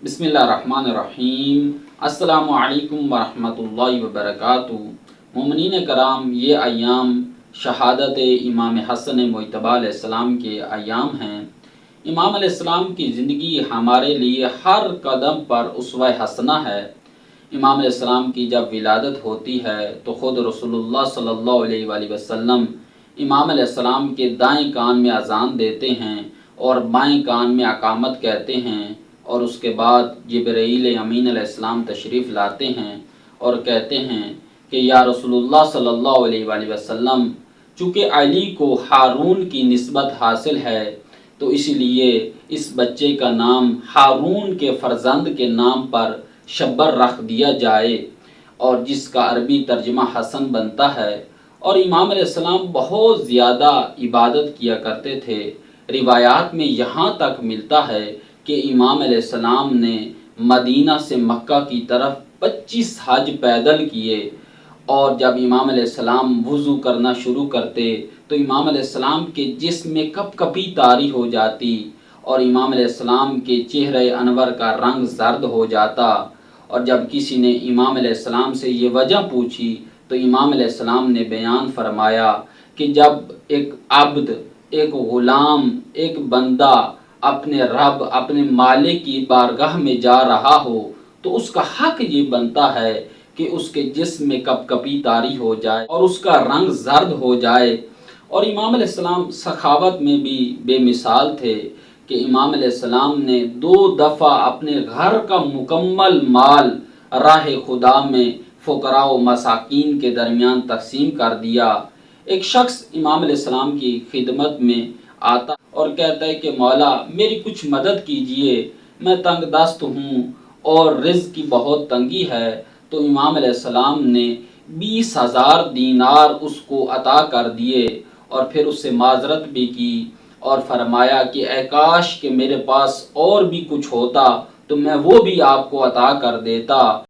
بسم اللہ الرحمن الرحیم۔ السلام علیکم ورحمۃ اللہ وبرکاتہ۔ مومنین کرام، یہ ایام شہادت امام حسن مجتبی علیہ السلام کے ایام ہیں۔ امام علیہ السلام کی زندگی ہمارے لیے ہر قدم پر اسوہ حسنہ ہے۔ امام علیہ السلام کی جب ولادت ہوتی ہے تو خود رسول اللہ صلی اللہ علیہ وآلہ وسلم امام علیہ السلام کے دائیں کان میں اذان دیتے ہیں اور بائیں کان میں اقامت کہتے ہیں، اور اس کے بعد جبرائیل امین علیہ السلام تشریف لاتے ہیں اور کہتے ہیں کہ یا رسول اللہ صلی اللہ علیہ وآلہ وسلم، چونکہ علی کو ہارون کی نسبت حاصل ہے تو اسی لیے اس بچے کا نام ہارون کے فرزند کے نام پر شبر رکھ دیا جائے، اور جس کا عربی ترجمہ حسن بنتا ہے۔ اور امام علیہ السلام بہت زیادہ عبادت کیا کرتے تھے۔ روایات میں یہاں تک ملتا ہے کہ امام علیہ السلام نے مدینہ سے مکہ کی طرف 25 حج پیدل کیے، اور جب امام علیہ السلام وضو کرنا شروع کرتے تو امام علیہ السلام کے جسم میں کپ کپی طاری ہو جاتی، اور امام علیہ السلام کے چہرے انور کا رنگ زرد ہو جاتا۔ اور جب کسی نے امام علیہ السلام سے یہ وجہ پوچھی تو امام علیہ السلام نے بیان فرمایا کہ جب ایک عبد، ایک غلام، ایک بندہ اپنے رب، اپنے مالک کی بارگاہ میں جا رہا ہو تو اس کا حق یہ بنتا ہے کہ اس کے جسم میں کپ کپی طاری ہو جائے اور اس کا رنگ زرد ہو جائے۔ اور امام علیہ السلام سخاوت میں بھی بے مثال تھے کہ امام علیہ السلام نے 2 دفعہ اپنے گھر کا مکمل مال راہ خدا میں فقراء و مساکین کے درمیان تقسیم کر دیا۔ ایک شخص امام علیہ السلام کی خدمت میں آتا اور کہتا ہے کہ مولا میری کچھ مدد کیجئے، میں تنگ دست ہوں اور رزق کی بہت تنگی ہے۔ تو امام علیہ السلام نے 20,000 دینار اس کو عطا کر دیے، اور پھر اس سے معذرت بھی کی اور فرمایا کہ اے کاش کہ میرے پاس اور بھی کچھ ہوتا تو میں وہ بھی آپ کو عطا کر دیتا۔